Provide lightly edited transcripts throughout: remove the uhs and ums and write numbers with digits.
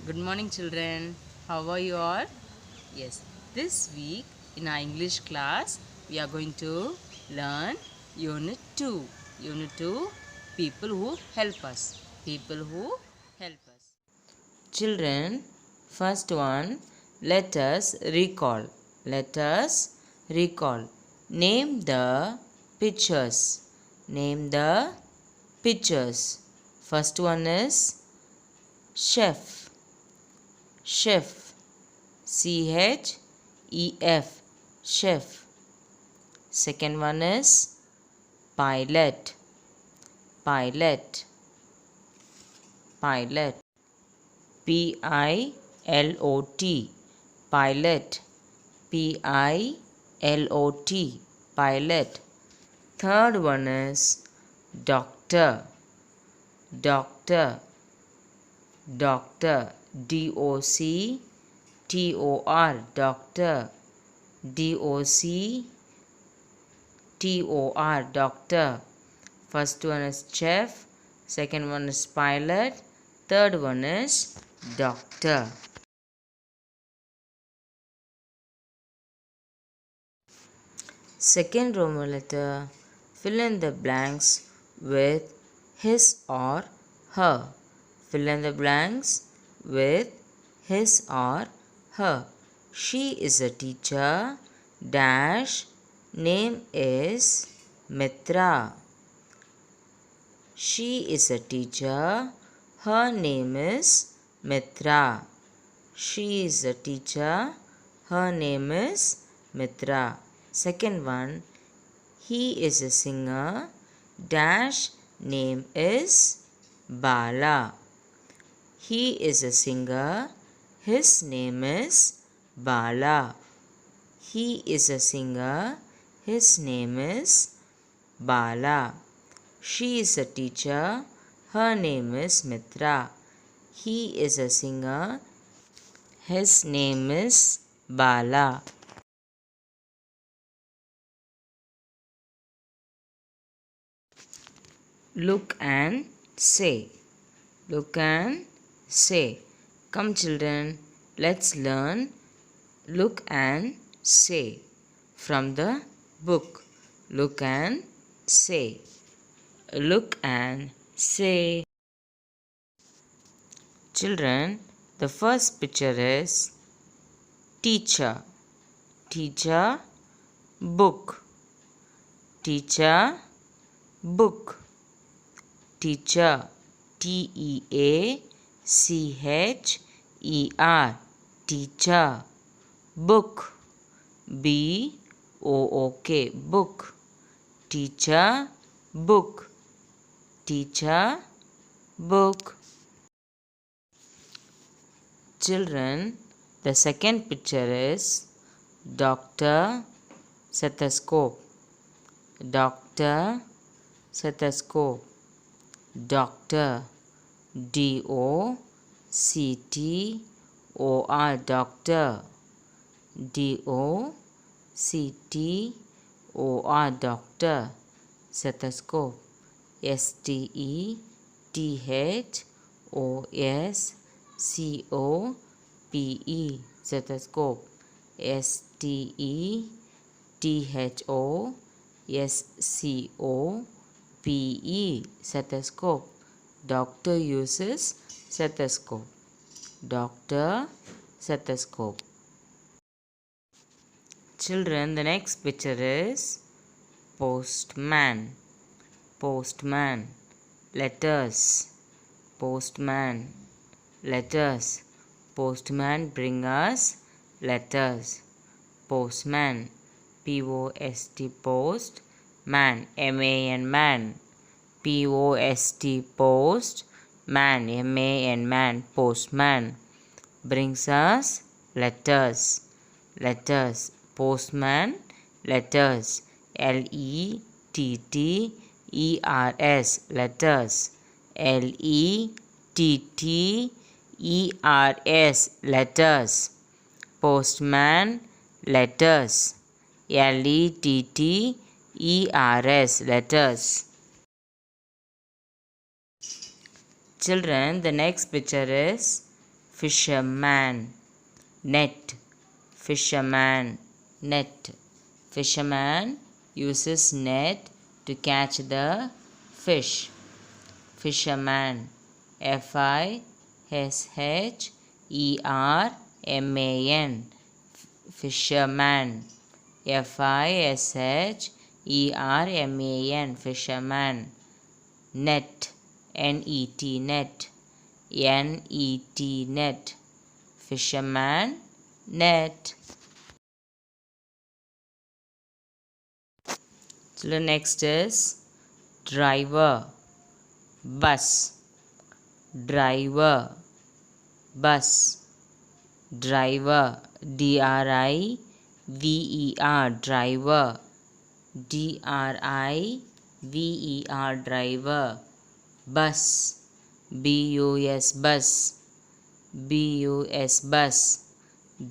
Good morning, children. How are you all? Yes, this week in our English class, we are going to learn Unit 2. Unit 2, People who help us. People who help us. Children, first one, let us recall. Let us recall. Name the pictures. Name the pictures. First one is chef. Chef. Chef. Chef. Second one is pilot. Pilot. Pilot. Pilot. Pilot. Pilot. Pilot. Third one is doctor. Doctor. Doctor. Doctor. Doctor. Doctor. First one is chef, second one is pilot, third one is doctor. Second Roman letter, fill in the blanks with his or her. Fill in the blanks with his or her. She is a teacher. Dash. Name is Mitra. She is a teacher. Her name is Mitra. She is a teacher. Her name is Mitra. Second one, he is a singer. Dash. Name is Bala. He is a singer. His name is Bala. He is a singer. His name is Bala. She is a teacher. Her name is Mitra. He is a singer. His name is Bala. Look and say. Look and say. Come, children, let's learn look and say from the book. Look and say. Look and say. Children, the first picture is teacher. Teacher, book. Teacher, book. Teacher, Teacher. Teacher. Book, Book. Book. Teacher, book. Teacher, book. Children, the second picture is doctor, stethoscope. Doctor, stethoscope. Doctor, Doctor. Doctor. Doctor. Stethoscope. Stethoscope. Stethoscope. Stethoscope. Doctor uses stethoscope. Doctor, stethoscope. Children, the next picture is postman. Postman. Letters. Postman. Letters. Postman bring us letters. Postman. Post. Post. Man. Man. Man. Post. Post. Man. Man. Man. Postman. Brings us letters. Letters. Postman. Letters. Letters. Letters. Letters. Postman. Letters. Letters. Children, the next picture is fisherman. Net, fisherman, net. Fisherman uses net to catch the fish. Fisherman, Fisherman, fisherman, Fisherman, fisherman. Net, net, net, net, fisherman, net. So the next is driver, bus, driver, bus, driver, driver, driver, driver, driver. Bus, bus, bus, bus,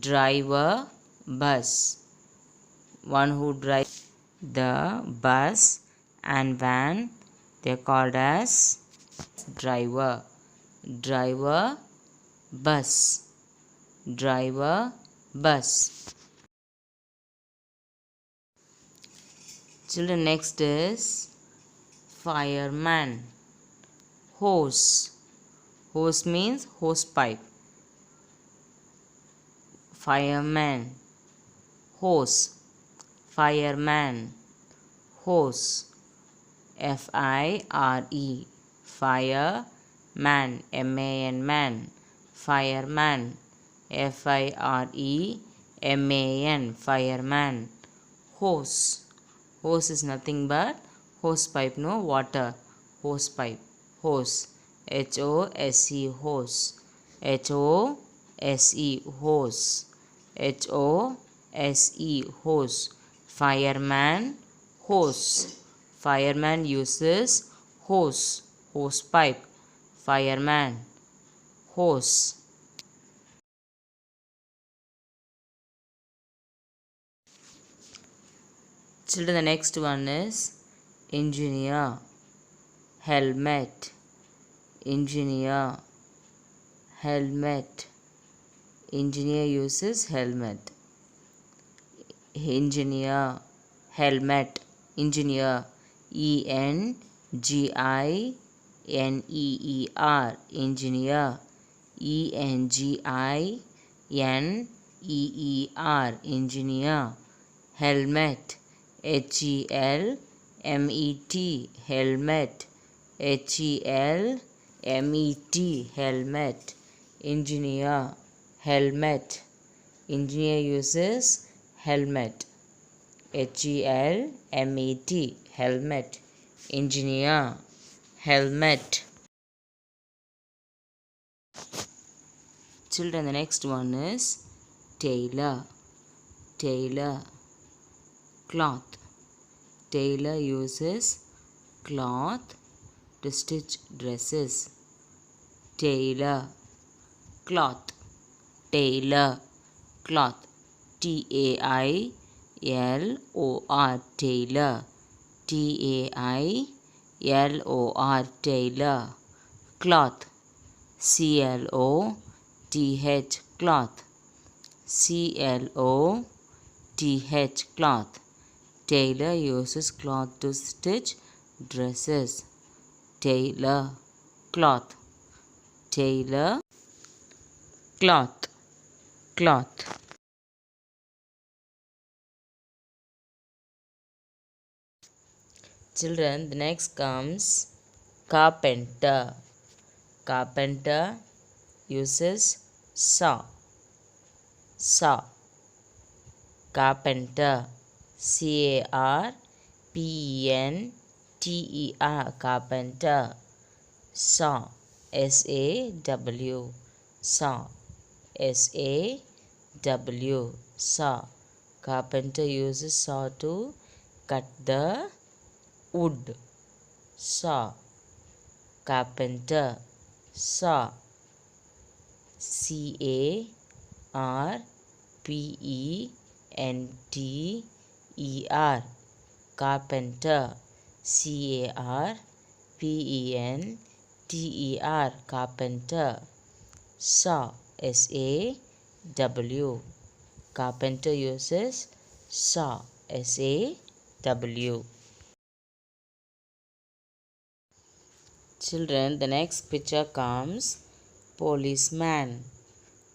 driver, bus. One who drives the bus and van, they are called as driver. Driver, bus, driver, bus. Children, next is fireman, hose. Hose means hose pipe. Fireman, hose, fireman, hose, F-I-R-E, fireman, M-A-N, man, fireman, F-I-R-E-M-A-N, fireman. Hose, hose is nothing but hose pipe, no water, hose pipe, hose, H-O-S-E, hose, H-O-S-E, hose, H-O-S-E, hose. Fireman, hose. Fireman uses hose, hose pipe. Fireman, hose. Children, the next one is engineer, helmet, engineer, helmet. Engineer uses helmet. Engineer, helmet, engineer, E-N-G-I-N-E-E-R, engineer, E-N-G-I-N-E-E-R, engineer. Helmet, H-E-L-M-E-T, helmet, H-E-L-M-E-T, helmet. Engineer, helmet. Engineer uses helmet, H-E-L-M-E-T, helmet. Engineer, helmet. Children, the next one is tailor, tailor, cloth. Tailor uses cloth to stitch dresses. Tailor, cloth, tailor, cloth, T-A-I-L-O-R, tailor, T-A-I-L-O-R, tailor. Cloth, C-L-O-T-H, cloth, C-L-O-T-H, cloth. Tailor uses cloth to stitch dresses. Tailor, cloth, tailor, cloth, cloth. Children, the next comes carpenter. Carpenter uses saw, saw. Carpenter, C-A-R-P-E-N-T-E-R, carpenter. Saw, S-A-W, saw, S-A-W, saw. Carpenter uses saw to cut the wood. Saw, carpenter, saw, C-A-R-P-E-N-T-E-R, carpenter, C-A-R-P-E-N-T-E-R, carpenter. Saw, S-A-W. Carpenter uses saw, S-A-W. Children, the next picture comes policeman.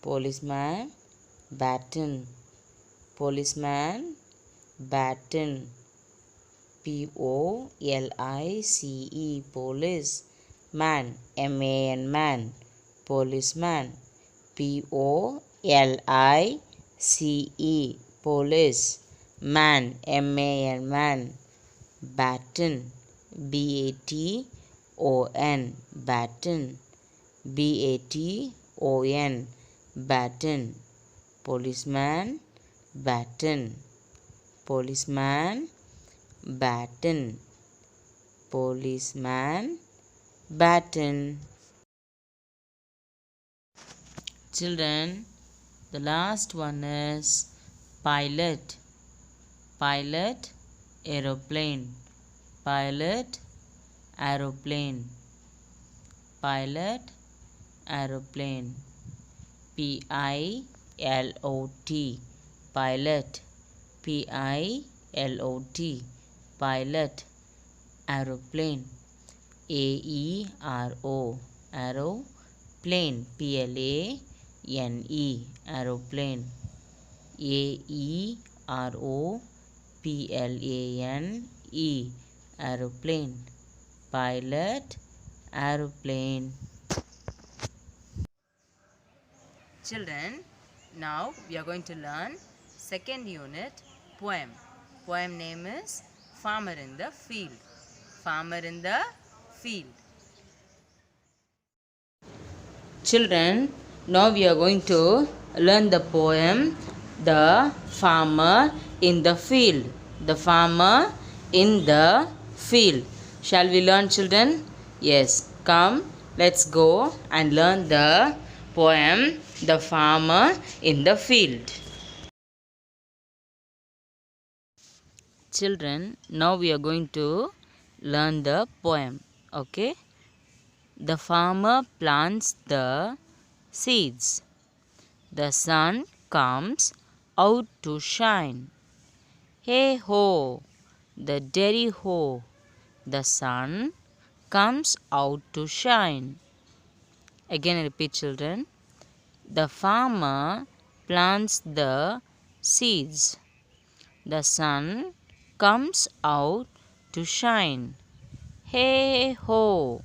Policeman, baton. Policeman, baton. P-O-L-I-C-E, police. Man, M-A-N, man. Policeman. P-O-L-I-C-E, police. Man, M-A-N, man. Baton, B-A-T-O-N, baton. B-A-T-O-N, baton. Policeman, baton. Policeman, baton. Policeman, baton. Children, the last one is pilot. Pilot, aeroplane. Pilot, aeroplane. Pilot, aeroplane. P-I-L-O-T, pilot. P-I-L-O-T, pilot. Aeroplane, A-E-R-O, aeroplane. P-L-A-N-E, aeroplane. A-E-R-O-P-L-A-N-E, aeroplane. Pilot, aeroplane. Children, now we are going to learn second unit poem. Poem name is Farmer in the Field. Farmer in the Field. Children, now we are going to learn the poem The Farmer in the Field. The Farmer in the Field. Shall we learn, children? Yes. Come, let's go and learn the poem The Farmer in the Field. Children, now we are going to learn the poem. Okay? The farmer plants the seeds. The sun comes out to shine. Hey ho, the derry ho, the sun comes out to shine. Again repeat, children. The farmer plants the seeds. The sun comes out to shine. Hey ho,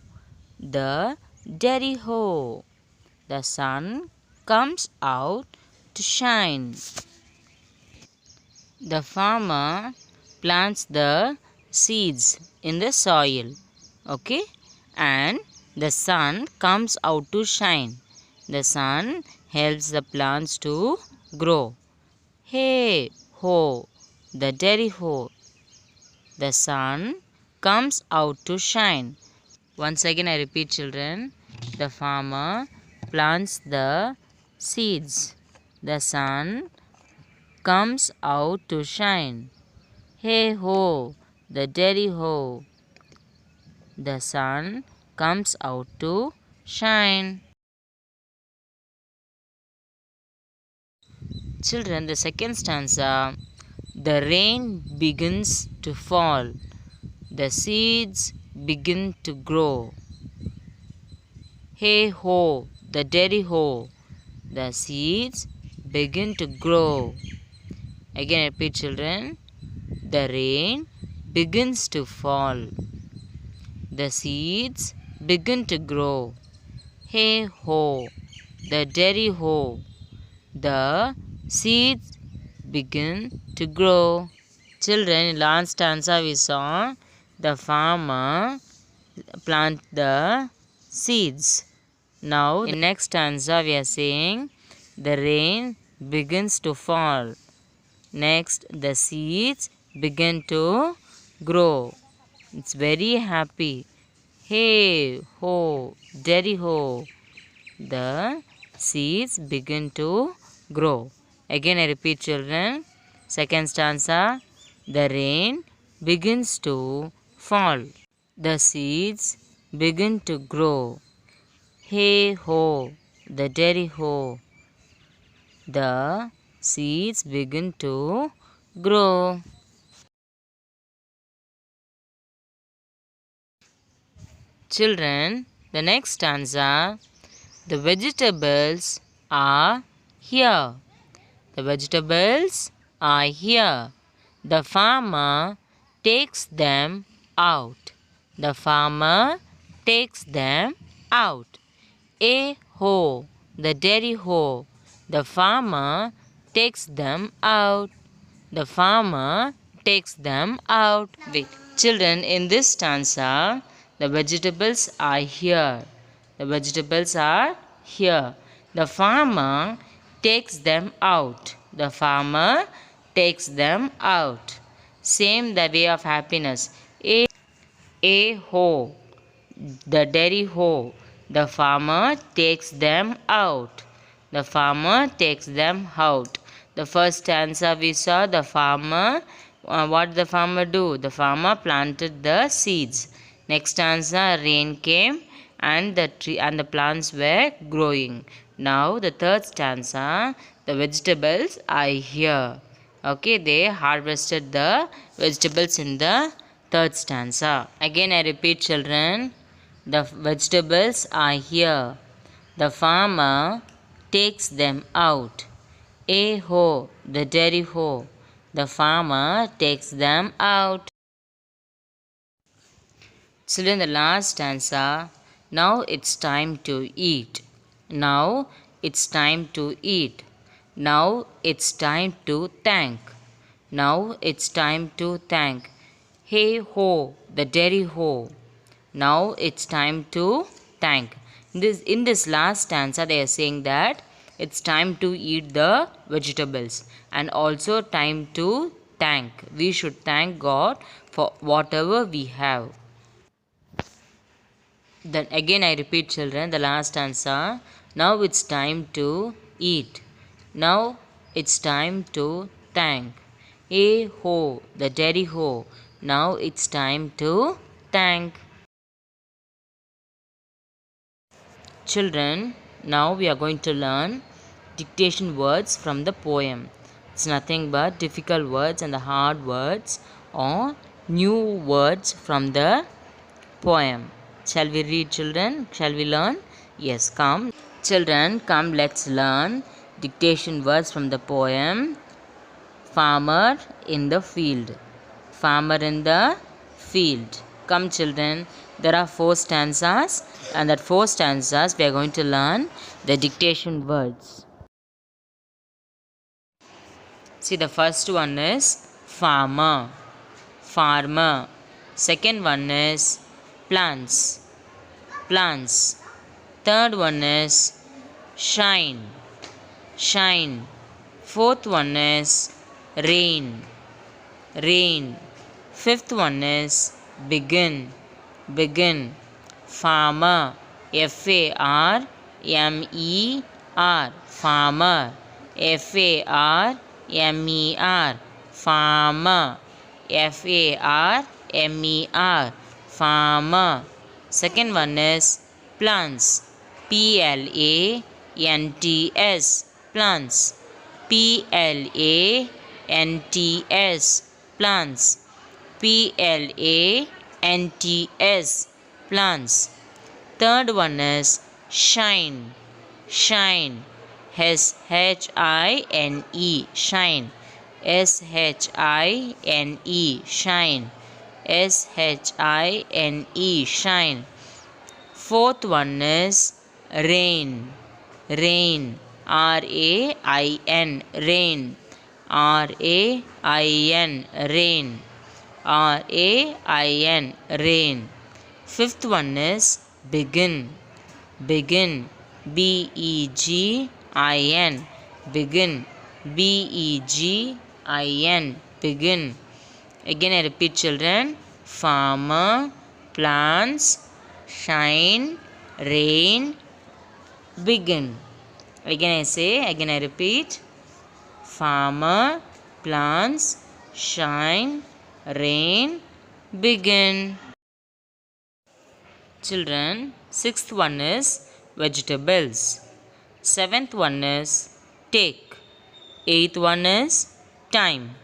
the derry ho, the sun comes out to shine. The farmer plants the seeds in the soil. Okay? And the sun comes out to shine. The sun helps the plants to grow. Hey ho, the derry ho, the sun comes out to shine. Once again I repeat, children. The farmer plants the seeds. The sun comes out to shine. Hey ho, the derry ho, the sun comes out to shine. Children, the second stanza. The rain begins to fall. The seeds begin to grow. Hey ho, the derry ho, the seeds begin to grow. Again repeat, children. The rain begins to fall. The seeds begin to grow. Hey ho, the derry ho, the seeds begin to grow. Children, in last stanza we saw the farmer plant the seeds. Now in next stanza we are saying the rain begins to fall. Next the seeds begin to grow. It's very happy. Hey ho, derry ho, the seeds begin to grow. Again I repeat, children. Second stanza. The rain begins to fall. The seeds begin to grow. Hey ho, the derry ho, the seeds begin to grow. Children, the next stanza, the vegetables are here. The vegetables are here. The farmer takes them out. The farmer takes them out. A-ho, the dairy hoe. The farmer takes them out. The farmer takes them out. Wait. Children, in this stanza, the vegetables are here. The vegetables are here. The farmer takes them out. The farmer takes them out. Same the way of happiness. A hoe, the dairy hoe. The farmer takes them out. The farmer takes them out. The first stanza we saw the farmer. What did the farmer do? The farmer planted the seeds. Next stanza, rain came and the tree and the plants were growing. Now the third stanza, the vegetables are here. Okay, they harvested the vegetables in the third stanza. Again I repeat, children, the vegetables are here. The farmer takes them out. A-ho, the dairy hoe. The farmer takes them out. Children, the last stanza. Now it's time to eat. Now it's time to eat. Now it's time to thank. Now it's time to thank. Hey ho, the dairy hoe. Now it's time to thank. In this last stanza, they are saying that it's time to eat the vegetables and also time to thank. We should thank God for whatever we have. Then again I repeat, children, the last stanza. Now it's time to eat. Now it's time to thank. Hey ho, the dairy hoe. Now it's time to thank. Children, now we are going to learn dictation words from the poem. It's nothing but difficult words and the hard words or new words from the poem. Shall we read, children? Shall we learn? Yes, come. Children, come, let's learn dictation words from the poem. Farmer in the field. Farmer in the field. Come, children. There are 4 stanzas, and that 4 stanzas we are going to learn the dictation words. See, the first one is farmer. Farmer. Second one is plants. Plants. Third one is shine. Shine. Fourth one is rain. Rain. Fifth one is begin. Begin. Farmer. F-A-R-M-E-R. Farmer. F-A-R-M-E-R. Farmer. F-A-R-M-E-R. Farmer. Second one is plants. P-L-A-N-T-S. Plants. P-L-A-N-T-S. Plants. P-L-A-N-T-S. Plants. Third one is shine. Shine. S-H-I-N-E. Shine. S-H-I-N-E. Shine. S-H-I-N-E. Shine. Fourth one is rain. Rain. R-A-I-N. Rain. R-A-I-N. Rain. R-A-I-N. Rain. Fifth one is begin. Begin. B-E-G-I-N. Begin. B-E-G-I-N. Begin. Again I repeat, children. Farmer, plants, shine, rain, begin. Again I repeat. Farmer, plants, shine, rain, begin. Children, sixth one is vegetables. Seventh one is take. Eighth one is time.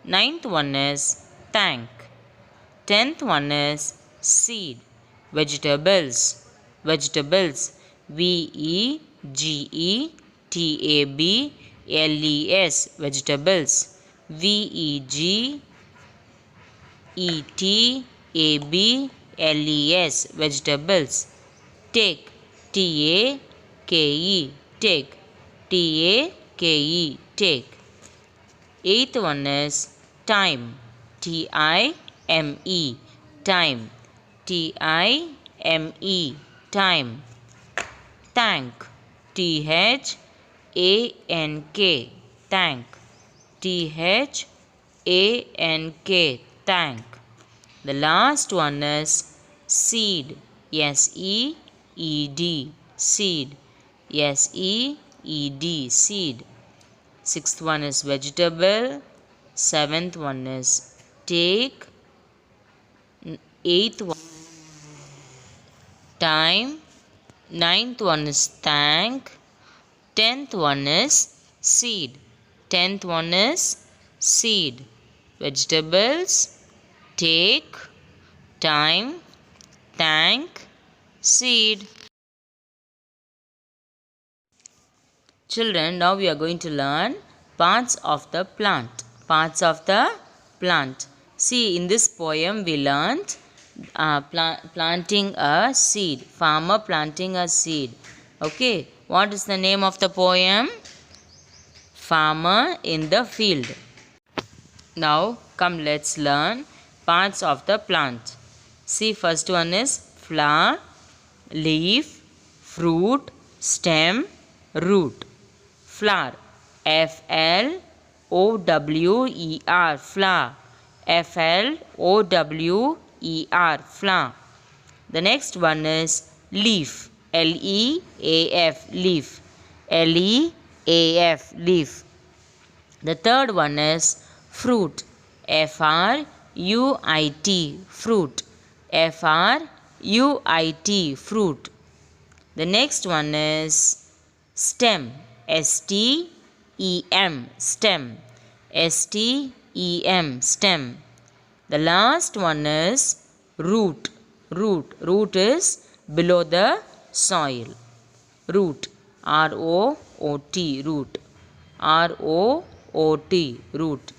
Ninth one is thank. 10th one is seed. Vegetables. Vegetables. Vegetables. Vegetables. Vegetables. Vegetables. Take. Take. Take. Take. Take. Eighth one is time. Time. Time. Time. Time. Thank. Thank. Thank. Thank. The last one is seed. Seed. Seed. Seed. Seed. Sixth one is vegetable. Seventh one is take. Eighth one time. Ninth one is thank. 10th one is seed. 10th one is seed. Vegetables, take, time, thank, seed. Children, now we are going to learn parts of the plant. Parts of the plant. See, in this poem we learned planting a seed. Farmer planting a seed. Okay, what is the name of the poem? Farmer in the field. Now come, let's learn parts of the plant. See, first one is flower, leaf, fruit, stem, root. Flower. Flower. Flower. Flower. Flower. The next one is leaf. Leaf. Leaf. Leaf. Leaf. The third one is fruit. Fruit. Fruit. Fruit. The next one is stem. Stem. Stem. Stem. Stem. The last one is root. Root. Root is below the soil. Root. Root. Root. Root. Root.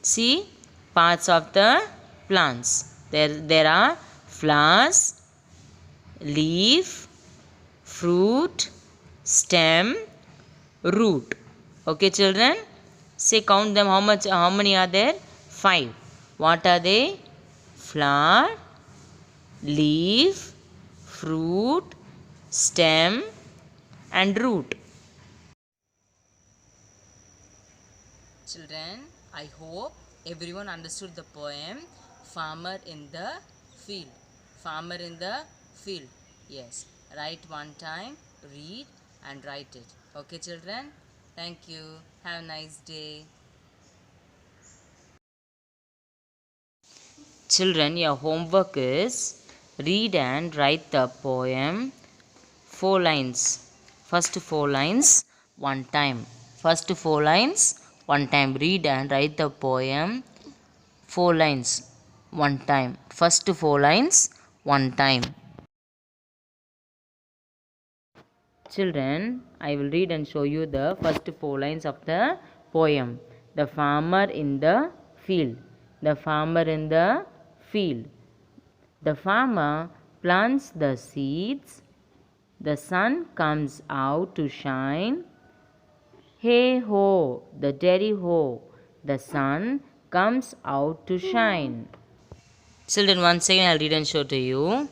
See, parts of the plants. There are flowers, leaf, fruit, stem, root. Okay, children? Say, count them. How many are there? 5. What are they? Flower, leaf, fruit, stem, and root. Children, I hope everyone understood the poem Farmer in the Field. Farmer in the field. Yes. Write one time, read and write it. Okay, children? Thank you. Have a nice day. Children, your homework is read and write the poem 4 lines. First 4 lines, one time. First 4 lines, one time. Read and write the poem 4 lines, one time. First 4 lines, one time. Children, I will read and show you the first 4 lines of the poem. The farmer in the field. The farmer in the field. The farmer plants the seeds. The sun comes out to shine. Hey ho, the daddy ho, the sun comes out to shine. Children, once again I'll read and show to you.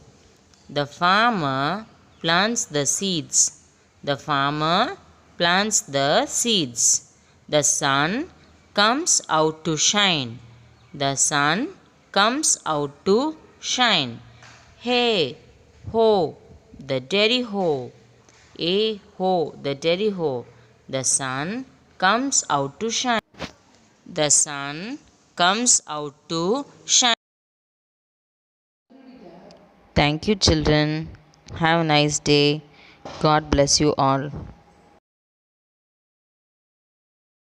The farmer plants the seeds. The farmer plants the seeds. The sun comes out to shine. The sun comes out to shine. Hey ho, the daddy ho. Hey ho, the daddy ho. The sun comes out to shine. The sun comes out to shine. Thank you, children. Have a nice day. God bless you all.